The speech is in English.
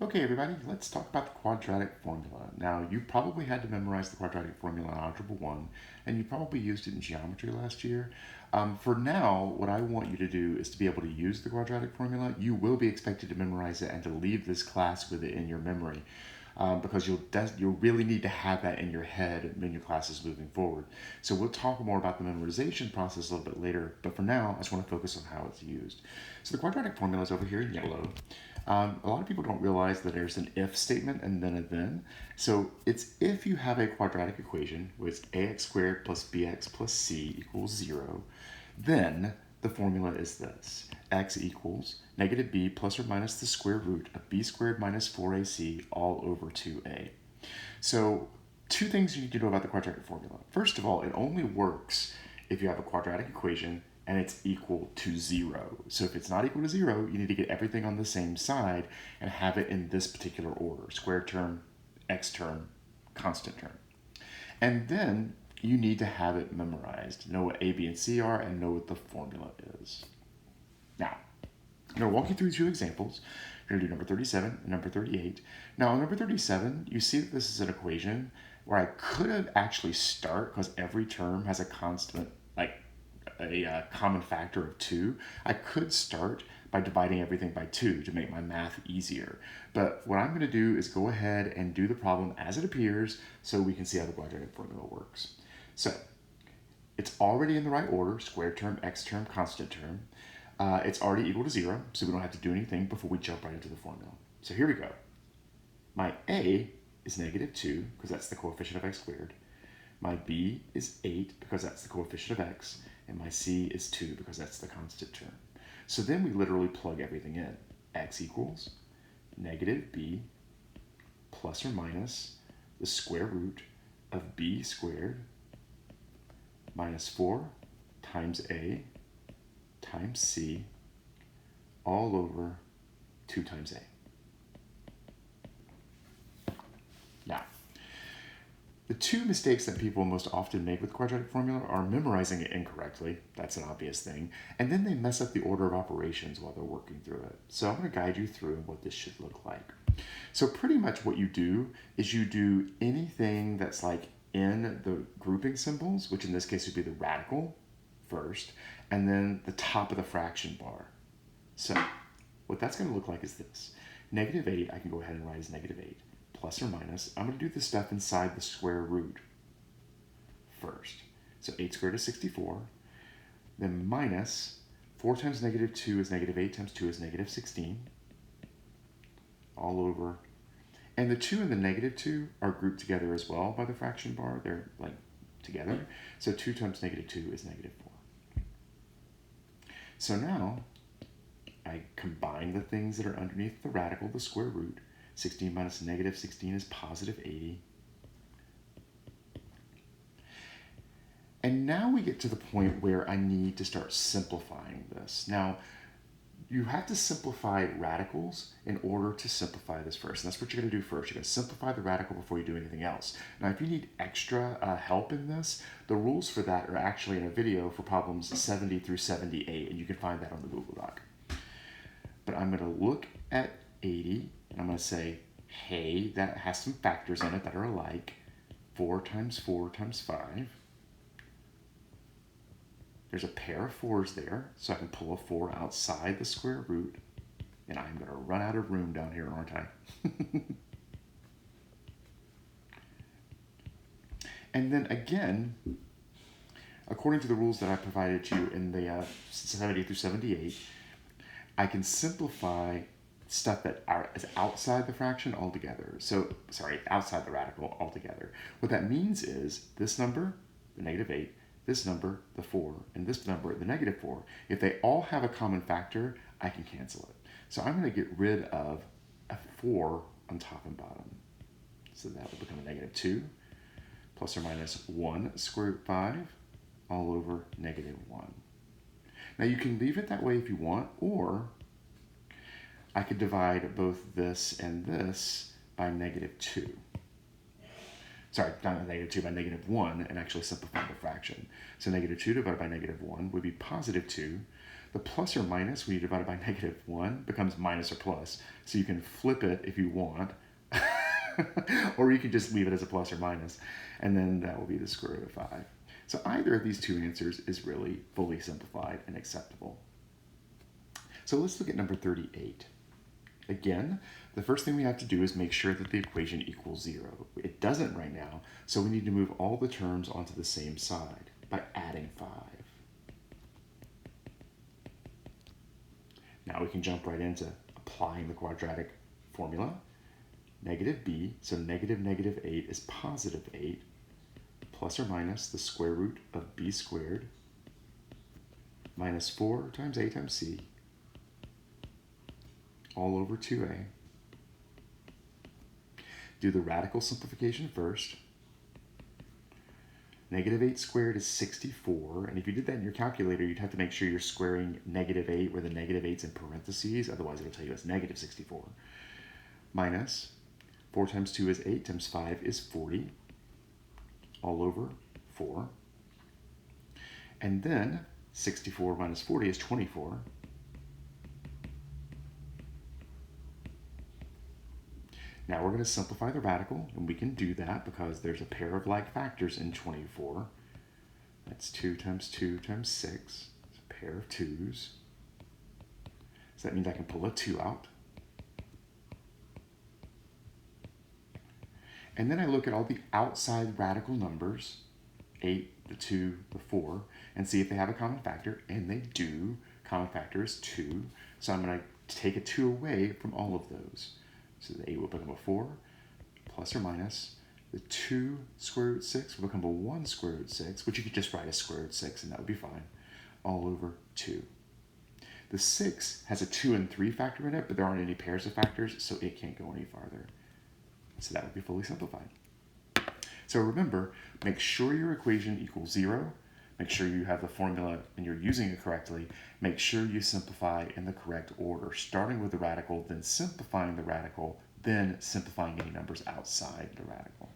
Okay, everybody, let's talk about the quadratic formula. Now, you probably had to memorize the quadratic formula in Algebra 1, and you probably used it in geometry last year. For now, what I want you to do is to be able to use the quadratic formula. You will be expected to memorize it and to leave this class with it in your memory. Because you'll really need to have that in your head in your classes moving forward. So we'll talk more about the memorization process a little bit later, but for now, I just want to focus on how it's used. So the quadratic formula is over here in yellow. A lot of people don't realize that there's an if statement and then a then. So it's if you have a quadratic equation with ax squared plus bx plus c equals 0, then the formula is this. X equals negative b plus or minus the square root of b squared minus 4ac all over 2a. So two things you need to know about the quadratic formula. First of all, it only works if you have a quadratic equation and it's equal to 0. So if it's not equal to 0, you need to get everything on the same side and have it in this particular order: square term, x term, constant term. And then you need to have it memorized, know what a, b, and c are, and know what the formula is. Now, I'm going to walk you through two examples. We're going to do number 37 and number 38. Now, on number 37, you see that this is an equation where I could have actually start, because every term has a constant, like a common factor of 2. I could start by dividing everything by 2 to make my math easier. But what I'm going to do is go ahead and do the problem as it appears so we can see how the quadratic formula works. So it's already in the right order: square term, x term, constant term. It's already equal to 0, so we don't have to do anything before we jump right into the formula. So here we go. My a is negative 2, because that's the coefficient of x squared. My b is 8, because that's the coefficient of x. And my c is 2, because that's the constant term. So then we literally plug everything in. X equals negative b plus or minus the square root of b squared minus 4 times a times c all over 2 times a. Now, the two mistakes that people most often make with the quadratic formula are memorizing it incorrectly. That's an obvious thing. And then they mess up the order of operations while they're working through it. So I'm going to guide you through what this should look like. So pretty much what you do is you do anything that's like in the grouping symbols, which in this case would be the radical first, and then the top of the fraction bar. So what that's going to look like is this. Negative 8, I can go ahead and write as negative 8. Plus or minus, I'm going to do the stuff inside the square root first. So 8 squared is 64. Then minus 4 times negative 2 is negative 8 times 2 is negative 16. All over. And the 2 and the negative 2 are grouped together as well by the fraction bar. They're like together. So 2 times negative 2 is negative 4. So now I combine the things that are underneath the radical, the square root. 16 minus negative 16 is positive 80. And now we get to the point where I need to start simplifying this. Now, you have to simplify radicals in order to simplify this first. And that's what you're going to do first. You're going to simplify the radical before you do anything else. Now, if you need extra help in this, the rules for that are actually in a video for problems 70 through 78, and you can find that on the Google Doc. But I'm going to look at 80, and I'm going to say, hey, that has some factors in it that are alike. 4 times 4 times 5. There's a pair of 4s there, so I can pull a 4 outside the square root. And I'm going to run out of room down here, aren't I? And then again, according to the rules that I provided you in the 70 through 78, I can simplify stuff that is outside the fraction altogether. So, sorry, outside the radical altogether. What that means is this number, the negative 8, this number, the 4, and this number, the negative 4, if they all have a common factor, I can cancel it. So I'm going to get rid of a 4 on top and bottom. So that will become a negative 2 plus or minus 1 square root 5 all over negative 1. Now you can leave it that way if you want, or I could divide both this and this by negative 2. Sorry, not negative 2, by negative 1, and actually simplify the fraction. So negative 2 divided by negative 1 would be positive 2. The plus or minus, when you divide it by -1, becomes minus or plus. So you can flip it if you want, or you can just leave it as a plus or minus, and then that will be the square root of 5. So either of these two answers is really fully simplified and acceptable. So let's look at number 38. Again, the first thing we have to do is make sure that the equation equals 0. It doesn't right now, so we need to move all the terms onto the same side by adding 5. Now we can jump right into applying the quadratic formula. Negative b, so -8 is positive 8, plus or minus the square root of b squared, minus 4 times a times c, all over 2a. Do the radical simplification first. -8 squared is 64, and if you did that in your calculator, you'd have to make sure you're squaring -8 where the -8's in parentheses, otherwise it'll tell you it's -64. Minus 4 times 2 is 8 times 5 is 40, all over 4. And then 64 minus 40 is 24. Now we're going to simplify the radical, and we can do that because there's a pair of like factors in 24. That's 2 times 2 times 6. It's a pair of 2's. So that means I can pull a 2 out. And then I look at all the outside radical numbers, 8, the 2, the 4, and see if they have a common factor, and they do. Common factor is 2, so I'm going to take a 2 away from all of those. So the 8 will become a 4, plus or minus. The 2 square root 6 will become a 1 square root 6, which you could just write as square root 6, and that would be fine, all over 2. The 6 has a 2 and 3 factor in it, but there aren't any pairs of factors, so it can't go any farther. So that would be fully simplified. So remember, make sure your equation equals 0. Make sure you have the formula and you're using it correctly. Make sure you simplify in the correct order, starting with the radical, then simplifying the radical, then simplifying any numbers outside the radical.